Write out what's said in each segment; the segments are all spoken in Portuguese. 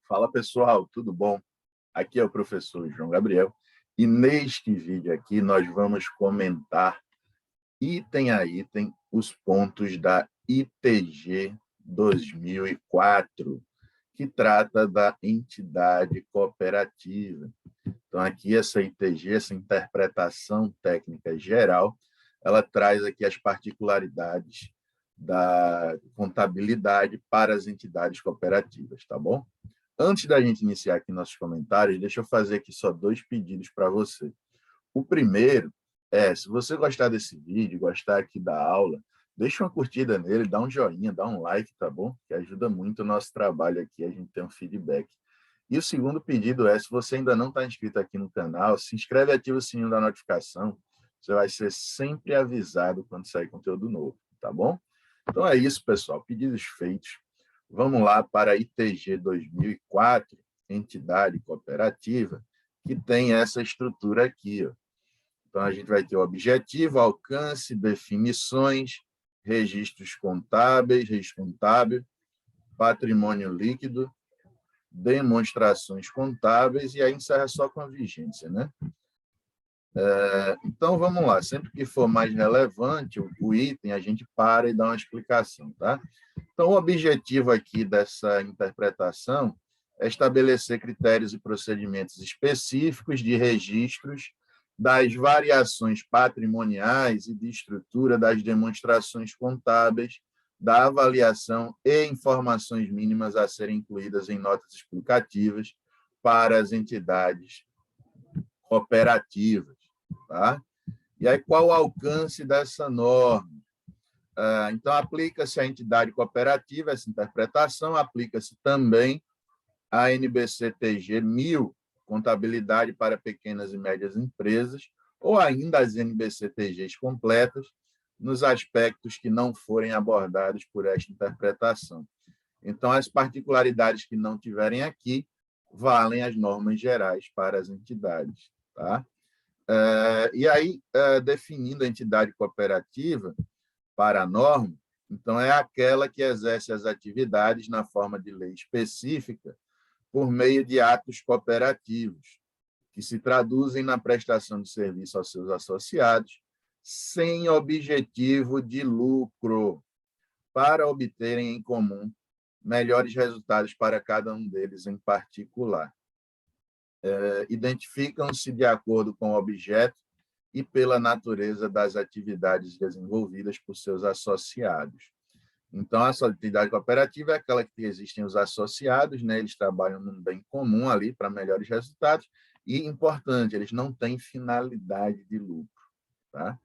Fala pessoal, tudo bom? Aqui é o professor João Gabriel e neste vídeo aqui nós vamos comentar item a item os pontos da ITG 2004, que trata da entidade cooperativa. Então aqui essa ITG, essa interpretação técnica geral, ela traz aqui as particularidades da contabilidade para as entidades cooperativas, tá bom? Antes da gente iniciar aqui nossos comentários, deixa eu fazer aqui só 2 pedidos para você. O primeiro é, se você gostar desse vídeo, gostar aqui da aula, deixa uma curtida nele, dá um joinha, dá um like, tá bom? Que ajuda muito o nosso trabalho aqui, a gente tem um feedback. E o segundo pedido é, se você ainda não está inscrito aqui no canal, se inscreve e ativa o sininho da notificação, você vai ser sempre avisado quando sair conteúdo novo, tá bom? Então é isso, pessoal, pedidos feitos. Vamos lá para a ITG 2004, entidade cooperativa, que tem essa estrutura aqui. Ó. Então, a gente vai ter o objetivo, alcance, definições, registros contábeis, registro contábil, patrimônio líquido, demonstrações contábeis, e aí encerra só com a vigência, né? Então, vamos lá. Sempre que for mais relevante o item, a gente para e dá uma explicação, tá? Então, o objetivo aqui dessa interpretação é estabelecer critérios e procedimentos específicos de registros das variações patrimoniais e de estrutura das demonstrações contábeis, da avaliação e informações mínimas a serem incluídas em notas explicativas para as entidades cooperativas. Tá? E aí, qual o alcance dessa norma? Então, aplica-se à entidade cooperativa, essa interpretação, aplica-se também à NBC-TG 1000, contabilidade para pequenas e médias empresas, ou ainda as NBC-TGs completas, nos aspectos que não forem abordados por esta interpretação. Então, as particularidades que não tiverem aqui valem as normas gerais para as entidades. Tá? E aí, definindo a entidade cooperativa para a norma, então é aquela que exerce as atividades na forma de lei específica por meio de atos cooperativos, que se traduzem na prestação de serviço aos seus associados, sem objetivo de lucro, para obterem em comum melhores resultados para cada um deles em particular. Identificam-se de acordo com o objeto e pela natureza das atividades desenvolvidas por seus associados. Então, a atividade cooperativa é aquela que existem os associados, né? Eles trabalham num bem comum ali para melhores resultados, e, importante, eles não têm finalidade de lucro. Tá?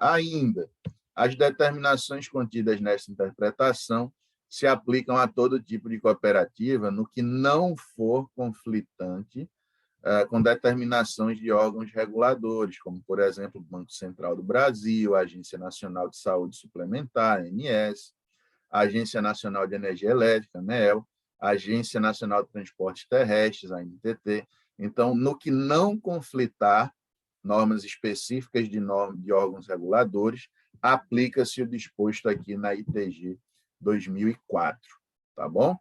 Ainda, as determinações contidas nessa interpretação se aplicam a todo tipo de cooperativa no que não for conflitante com determinações de órgãos reguladores, como, por exemplo, o Banco Central do Brasil, a Agência Nacional de Saúde Suplementar, ANS, a Agência Nacional de Energia Elétrica, ANEEL, a Agência Nacional de Transportes Terrestres, a ANTT. Então, no que não conflitar normas específicas de órgãos reguladores, aplica-se o disposto aqui na ITG 2004, tá bom?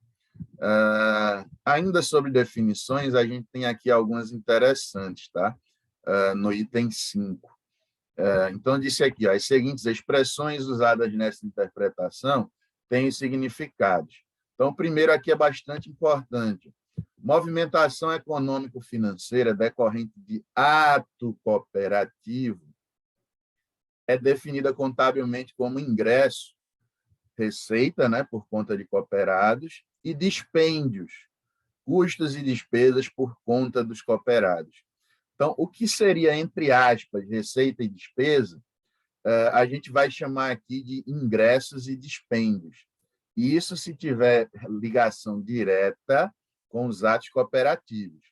Ainda sobre definições, a gente tem aqui algumas interessantes, tá? No item 5. Então, disse aqui, ó, as seguintes expressões usadas nessa interpretação têm os significados. Então, o primeiro aqui é bastante importante. Movimentação econômico-financeira decorrente de ato cooperativo é definida contabilmente como ingresso, receita, né, por conta de cooperados, e dispêndios, custos e despesas por conta dos cooperados. Então, o que seria, entre aspas, receita e despesa, a gente vai chamar aqui de ingressos e dispêndios. E isso se tiver ligação direta com os atos cooperativos.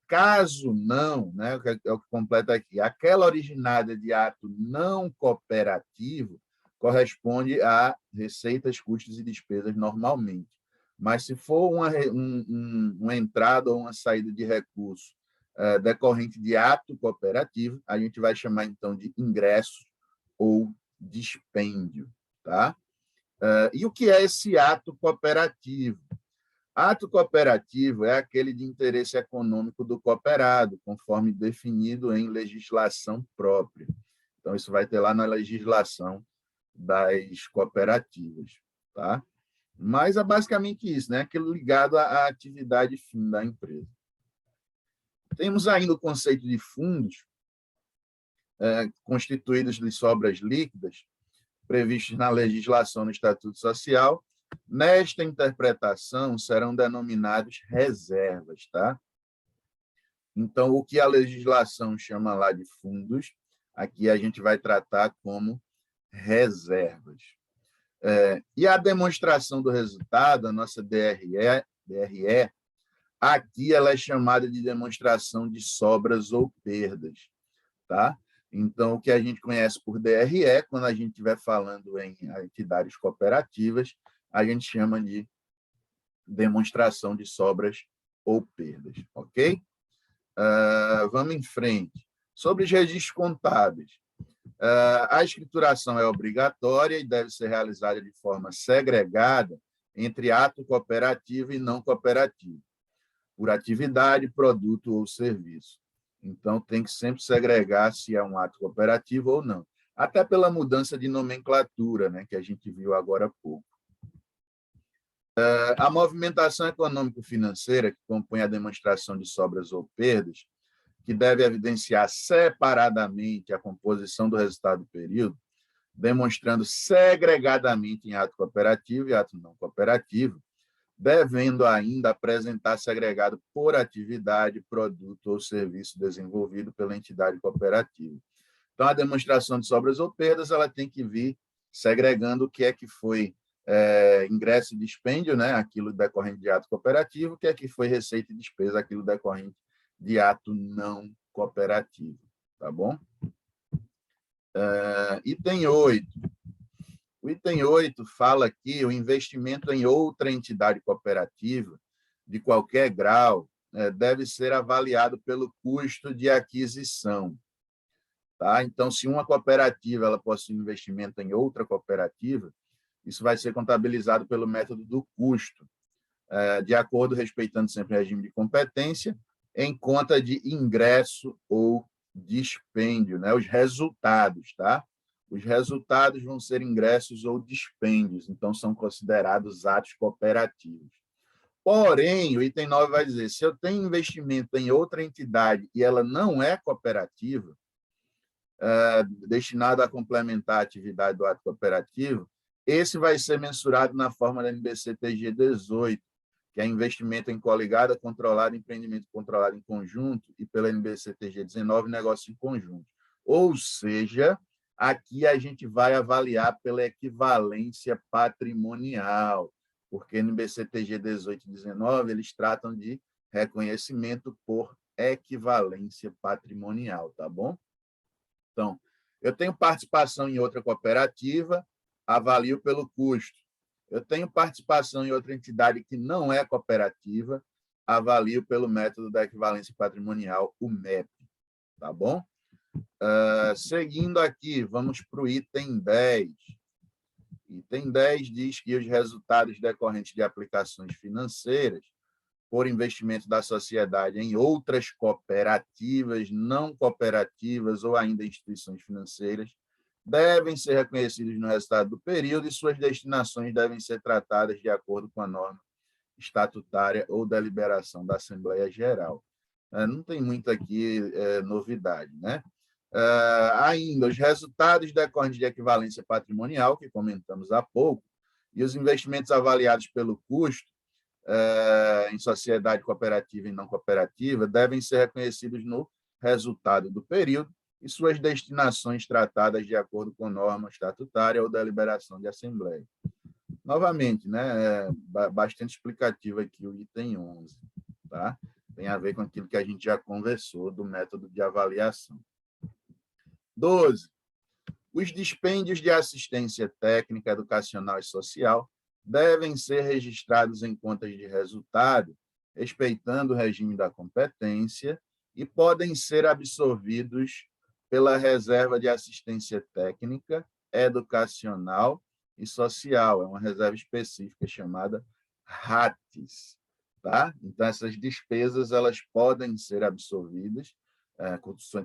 Caso não, né, é o que completa aqui, aquela originada de ato não cooperativo corresponde a receitas, custos e despesas normalmente. Mas se for uma entrada ou uma saída de recurso decorrente de ato cooperativo, a gente vai chamar, então, de ingresso ou dispêndio. Tá? E o que é esse ato cooperativo? Ato cooperativo é aquele de interesse econômico do cooperado, conforme definido em legislação própria. Então, isso vai ter lá na legislação das cooperativas, tá? Mas é basicamente isso, né? Aquilo ligado à atividade fim da empresa. Temos ainda o conceito de fundos, constituídos de sobras líquidas, previstos na legislação no Estatuto Social. Nesta interpretação, serão denominados reservas, tá? Então, o que a legislação chama lá de fundos, aqui a gente vai tratar como reservas. E a demonstração do resultado, a nossa DRE, aqui ela é chamada de demonstração de sobras ou perdas, tá? Então, o que a gente conhece por DRE, quando a gente estiver falando em entidades cooperativas, a gente chama de demonstração de sobras ou perdas, ok? Vamos em frente. Sobre os registros contábeis, a escrituração é obrigatória e deve ser realizada de forma segregada entre ato cooperativo e não cooperativo, por atividade, produto ou serviço. Então, tem que sempre segregar se é um ato cooperativo ou não, até pela mudança de nomenclatura, né, que a gente viu agora há pouco. A movimentação econômico-financeira, que compõe a demonstração de sobras ou perdas, que deve evidenciar separadamente a composição do resultado do período, demonstrando segregadamente em ato cooperativo e ato não cooperativo, devendo ainda apresentar segregado por atividade, produto ou serviço desenvolvido pela entidade cooperativa. Então, a demonstração de sobras ou perdas ela tem que vir segregando o que foi ingresso e dispêndio, né, aquilo decorrente de ato cooperativo, o que foi receita e despesa, aquilo decorrente de ato não cooperativo, tá bom? Item 8. O item 8 fala que o investimento em outra entidade cooperativa, de qualquer grau, deve ser avaliado pelo custo de aquisição. Tá? Então, se uma cooperativa ela possui investimento em outra cooperativa, isso vai ser contabilizado pelo método do custo, de acordo, respeitando sempre o regime de competência, em conta de ingresso ou dispêndio, né? Os resultados, tá? Os resultados vão ser ingressos ou dispêndios, então são considerados atos cooperativos. Porém, o item 9 vai dizer, se eu tenho investimento em outra entidade e ela não é cooperativa, destinado a complementar a atividade do ato cooperativo, esse vai ser mensurado na forma da NBC-TG 18, que é investimento em coligada, controlado, empreendimento controlado em conjunto, e pela NBC-TG 19, negócio em conjunto. Ou seja, aqui a gente vai avaliar pela equivalência patrimonial, porque no NBC-TG 18 e 19, eles tratam de reconhecimento por equivalência patrimonial, tá bom? Então, eu tenho participação em outra cooperativa, avalio pelo custo. Eu tenho participação em outra entidade que não é cooperativa, avalio pelo método da equivalência patrimonial, o MEP. Tá bom? Seguindo aqui, vamos para o item 10. Item 10 diz que os resultados decorrentes de aplicações financeiras por investimento da sociedade em outras cooperativas, não cooperativas ou ainda instituições financeiras, devem ser reconhecidos no resultado do período e suas destinações devem ser tratadas de acordo com a norma estatutária ou deliberação da Assembleia Geral. Não tem muito aqui novidade, né? Ainda, os resultados decorrentes de equivalência patrimonial, que comentamos há pouco, e os investimentos avaliados pelo custo, em sociedade cooperativa e não cooperativa, devem ser reconhecidos no resultado do período e suas destinações tratadas de acordo com norma estatutária ou deliberação de assembleia. Novamente, né, bastante explicativo aqui o item 11, tá? Tem a ver com aquilo que a gente já conversou do método de avaliação. 12. Os dispêndios de assistência técnica, educacional e social devem ser registrados em contas de resultado, respeitando o regime da competência, e podem ser absorvidos pela reserva de assistência técnica, educacional e social. É uma reserva específica chamada RATES. tá? Então, essas despesas elas podem ser absorvidas,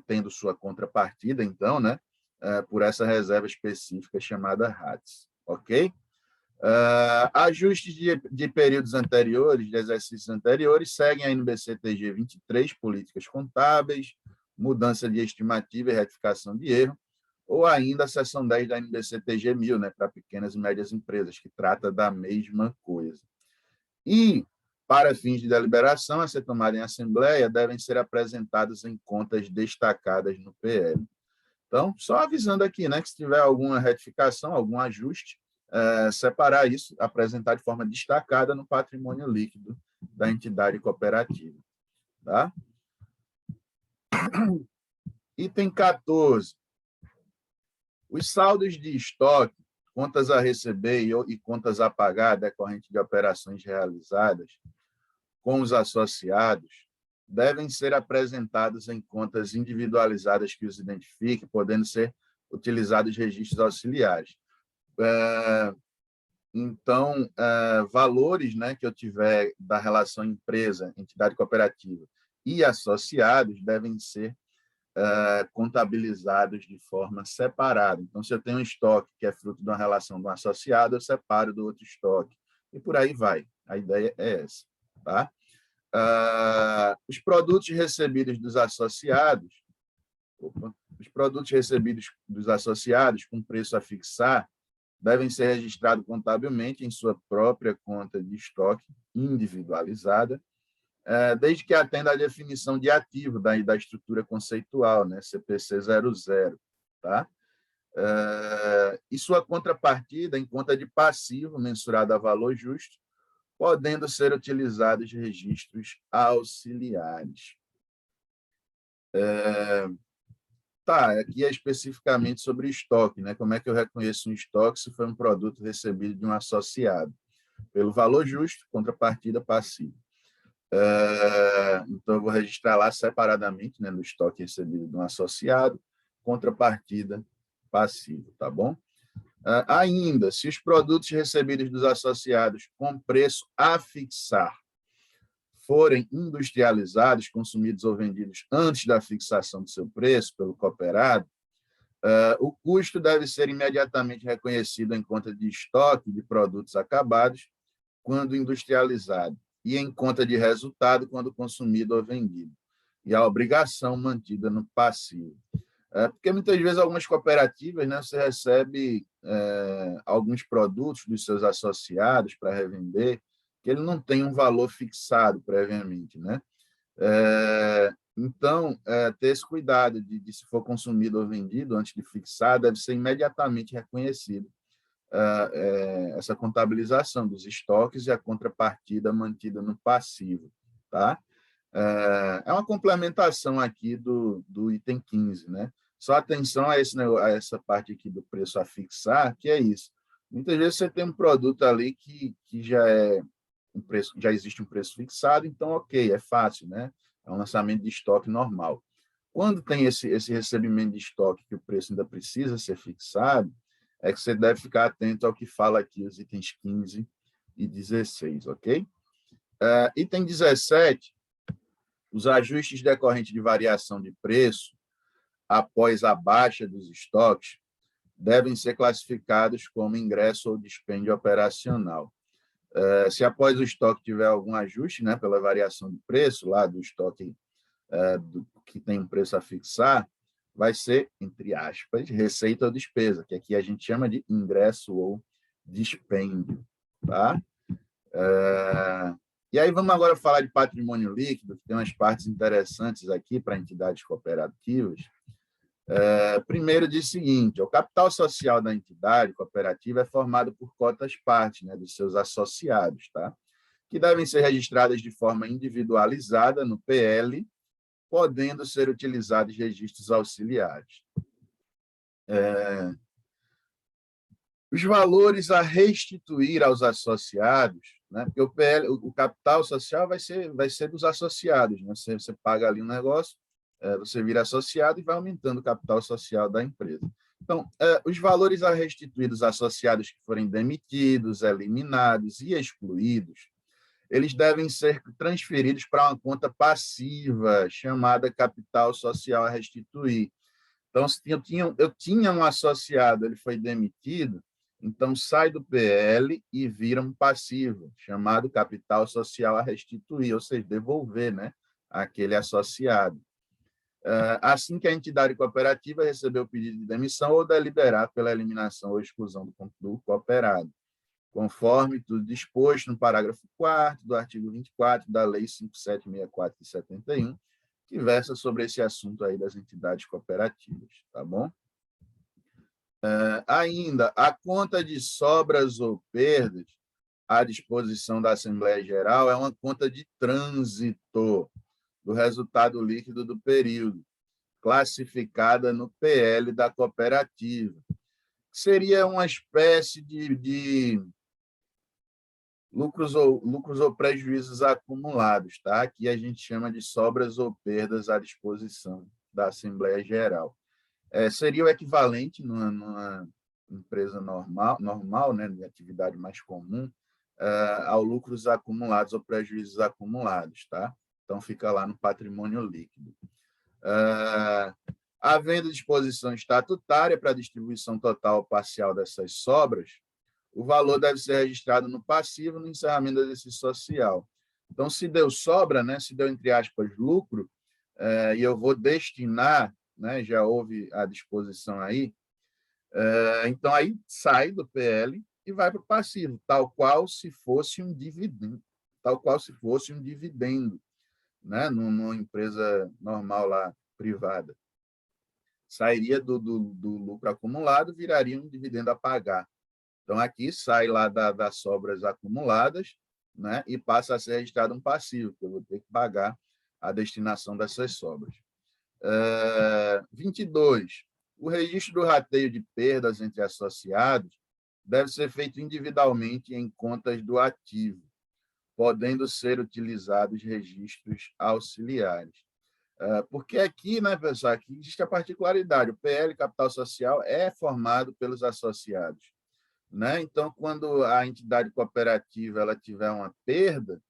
tendo sua contrapartida, então, né, por essa reserva específica chamada RATS, ok? Ajustes de períodos anteriores, de exercícios anteriores, seguem a NBC-TG 23, políticas contábeis, mudança de estimativa e retificação de erro, ou ainda a seção 10 da NBC-TG 1000, né, para pequenas e médias empresas, que trata da mesma coisa. E, para fins de deliberação a ser tomada em assembleia, devem ser apresentados em contas destacadas no PL. Então, só avisando aqui, né, que se tiver alguma retificação, algum ajuste, separar isso, apresentar de forma destacada no patrimônio líquido da entidade cooperativa. Tá? Item 14. Os saldos de estoque, contas a receber e contas a pagar decorrente de operações realizadas com os associados devem ser apresentados em contas individualizadas que os identifiquem, podendo ser utilizados registros auxiliares. Então, valores, né, que eu tiver da relação empresa, entidade cooperativa e associados devem ser contabilizados de forma separada. Então, se eu tenho um estoque que é fruto de uma relação de um associado, eu separo do outro estoque. E por aí vai. A ideia é essa. Tá? Os produtos recebidos dos associados, com preço a fixar, devem ser registrados contabilmente em sua própria conta de estoque individualizada, desde que atenda à definição de ativo da estrutura conceitual, né, CPC 00, tá? E sua contrapartida em conta de passivo, mensurada a valor justo, podendo ser utilizados registros auxiliares. Aqui é especificamente sobre estoque, né? Como é que eu reconheço um estoque se foi um produto recebido de um associado? Pelo valor justo, contrapartida passiva. Então, eu vou registrar lá separadamente, né, no estoque recebido de um associado, contrapartida passiva, tá bom? Ainda, se os produtos recebidos dos associados com preço a fixar forem industrializados, consumidos ou vendidos antes da fixação do seu preço pelo cooperado, o custo deve ser imediatamente reconhecido em conta de estoque de produtos acabados quando industrializado e em conta de resultado quando consumido ou vendido, e a obrigação mantida no passivo. Porque muitas vezes algumas cooperativas, né, você recebe alguns produtos dos seus associados para revender, que ele não tem um valor fixado previamente, né? Então, ter esse cuidado de se for consumido ou vendido antes de fixar, deve ser imediatamente reconhecido essa contabilização dos estoques e a contrapartida mantida no passivo, tá? É uma complementação aqui do item 15, né? Só atenção a essa parte aqui do preço a fixar, que é isso. Muitas vezes você tem um produto ali que já é um preço, já existe um preço fixado, então ok, é fácil, né? É um lançamento de estoque normal. Quando tem esse recebimento de estoque que o preço ainda precisa ser fixado, é que você deve ficar atento ao que fala aqui os itens 15 e 16, ok? Item 17, os ajustes decorrentes de variação de preço após a baixa dos estoques devem ser classificados como ingresso ou dispêndio operacional. Se após o estoque tiver algum ajuste, né, pela variação de preço lá do estoque que tem um preço a fixar, vai ser, entre aspas, receita ou despesa, que aqui a gente chama de ingresso ou dispêndio. Tá? E aí vamos agora falar de patrimônio líquido, que tem umas partes interessantes aqui para entidades cooperativas. Primeiro diz o seguinte: o capital social da entidade cooperativa é formado por cotas-partes, né, dos seus associados, tá? Que devem ser registradas de forma individualizada no PL, podendo ser utilizados registros auxiliares. Os valores a restituir aos associados, né? Porque o PL, o capital social vai ser dos associados, né? Você paga ali um negócio, você vira associado e vai aumentando o capital social da empresa. Então, os valores a restituir dos associados que forem demitidos, eliminados e excluídos, eles devem ser transferidos para uma conta passiva, chamada capital social a restituir. Então, se eu tinha um associado, ele foi demitido, então sai do PL e vira um passivo, chamado capital social a restituir, ou seja, devolver, né, aquele associado. Assim que a entidade cooperativa receber o pedido de demissão ou deliberar pela eliminação ou exclusão do cooperado, conforme tudo disposto no parágrafo 4º do artigo 24 da Lei 5764 de 71, que versa sobre esse assunto aí das entidades cooperativas, tá bom? Ainda, a conta de sobras ou perdas à disposição da Assembleia Geral é uma conta de trânsito do resultado líquido do período, classificada no PL da cooperativa. Seria uma espécie de lucros ou prejuízos acumulados, tá? Aqui a gente chama de sobras ou perdas à disposição da Assembleia Geral. Seria o equivalente numa empresa normal, né, de atividade mais comum, ao lucros acumulados ou prejuízos acumulados, tá? Então, fica lá no patrimônio líquido. Havendo disposição estatutária para a distribuição total ou parcial dessas sobras, o valor deve ser registrado no passivo no encerramento do exercício social. Então, se deu sobra, né, se deu, entre aspas, lucro, e eu vou destinar, né, já houve a disposição aí, então aí sai do PL e vai para o passivo, tal qual se fosse um dividendo, né, numa empresa normal lá, privada. Sairia do lucro acumulado, viraria um dividendo a pagar. Então, aqui sai lá das sobras acumuladas, né, e passa a ser registrado um passivo, que eu vou ter que pagar a destinação dessas sobras. 22. O registro do rateio de perdas entre associados deve ser feito individualmente em contas do ativo, podendo ser utilizados registros auxiliares. Porque aqui, né, pessoal, aqui existe a particularidade, o PL Capital Social é formado pelos associados, né? Então, quando a entidade cooperativa ela tiver uma perda,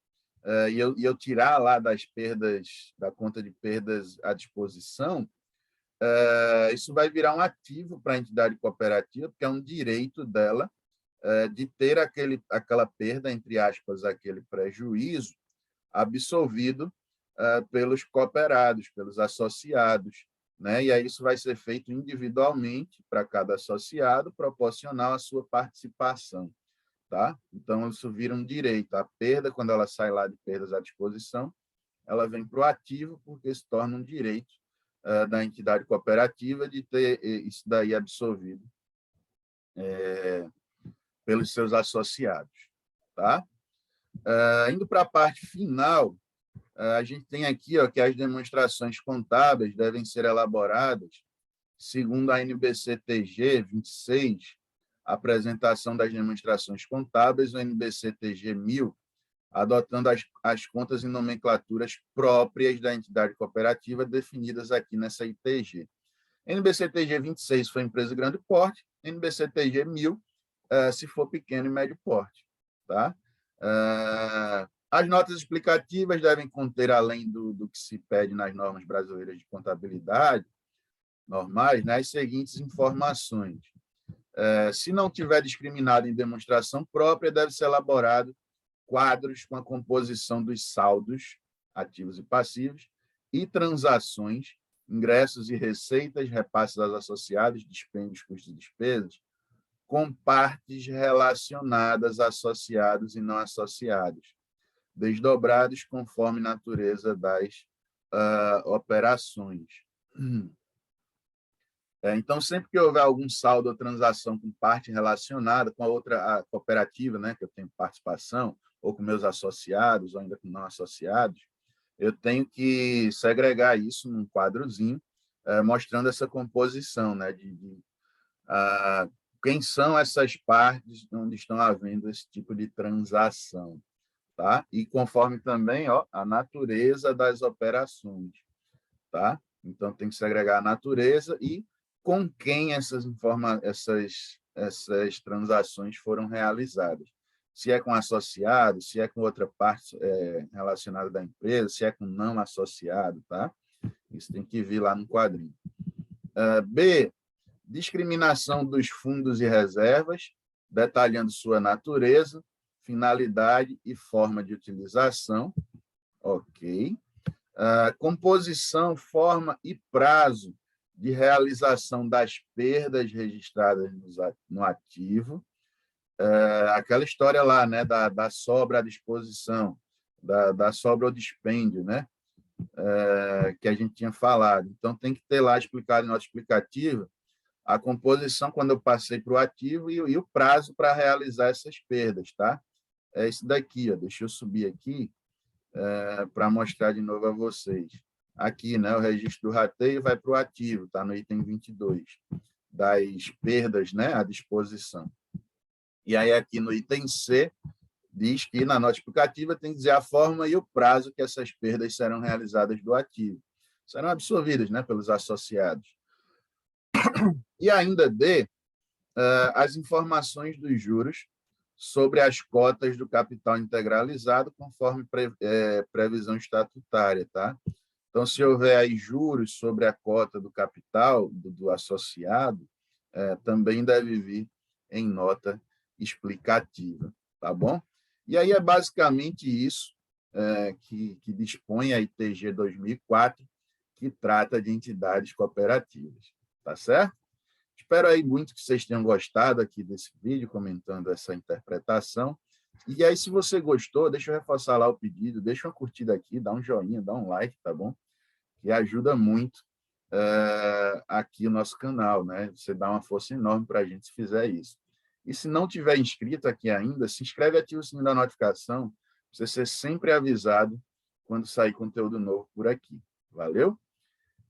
e eu tirar lá das perdas, da conta de perdas à disposição, isso vai virar um ativo para a entidade cooperativa, porque é um direito dela de ter aquela perda, entre aspas, aquele prejuízo absolvido pelos cooperados, pelos associados, né? E aí isso vai ser feito individualmente para cada associado, proporcional à sua participação, tá? Então, isso vira um direito. A perda, quando ela sai lá de perdas à disposição, ela vem para o ativo, porque se torna um direito da entidade cooperativa de ter isso daí absolvido pelos seus associados, tá? Indo para a parte final, a gente tem aqui que as demonstrações contábeis devem ser elaboradas segundo a NBC-TG 26, apresentação das demonstrações contábeis, o NBC-TG 1000, adotando as contas e nomenclaturas próprias da entidade cooperativa definidas aqui nessa ITG. NBC-TG 26 foi empresa de grande porte, NBC-TG 1000 se for pequeno e médio porte, tá? As notas explicativas devem conter, além do que se pede nas normas brasileiras de contabilidade normais, né, as seguintes informações. Se não tiver discriminado em demonstração própria, deve ser elaborado quadros com a composição dos saldos, ativos e passivos, e transações, ingressos e receitas, repasses aos associados, dispêndios, custos e despesas, com partes relacionadas a associados e não associados, desdobrados conforme natureza das operações. Então, sempre que houver algum saldo ou transação com parte relacionada com a outra cooperativa, né, que eu tenho participação, ou com meus associados, ou ainda com não associados, eu tenho que segregar isso num quadrozinho, mostrando essa composição, né, quem são essas partes onde estão havendo esse tipo de transação, tá? E conforme também a natureza das operações, tá? Então, tem que segregar a natureza e com quem essas transações foram realizadas. se é com associado, se é com outra parte relacionada da empresa, se é com não associado, tá? Isso tem que vir lá no quadrinho. B, discriminação dos fundos e reservas, detalhando sua natureza, finalidade e forma de utilização. Ok. Composição, forma e prazo de realização das perdas registradas no ativo. Aquela história lá, né, da sobra à disposição, da sobra ao dispêndio, né, que a gente tinha falado. Então, tem que ter lá explicado em nota explicativa a composição quando eu passei para o ativo e o prazo para realizar essas perdas, tá? É isso daqui, ó. Deixa eu subir aqui para mostrar de novo a vocês. Aqui, né, o registro do rateio vai para o ativo, tá no item 22, das perdas, né, à disposição. E aí, aqui no item C, diz que na nota explicativa tem que dizer a forma e o prazo que essas perdas serão realizadas do ativo. Serão absorvidas, né, pelos associados. E ainda D, as informações dos juros sobre as cotas do capital integralizado conforme previsão estatutária, tá? Então, se houver aí juros sobre a cota do capital do associado, também deve vir em nota explicativa, tá bom? E aí é basicamente isso que dispõe a ITG 2004, que trata de entidades cooperativas, tá certo? Espero aí muito que vocês tenham gostado aqui desse vídeo, comentando essa interpretação. E aí, se você gostou, deixa eu reforçar lá o pedido, deixa uma curtida aqui, dá um joinha, dá um like, tá bom? Que ajuda muito aqui o nosso canal, né? Você dá uma força enorme para a gente se fizer isso. E se não tiver inscrito aqui ainda, se inscreve e ativa o sininho da notificação, para você ser sempre avisado quando sair conteúdo novo por aqui. Valeu?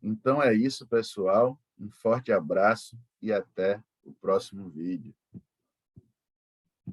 Então é isso, pessoal. Um forte abraço e até o próximo vídeo.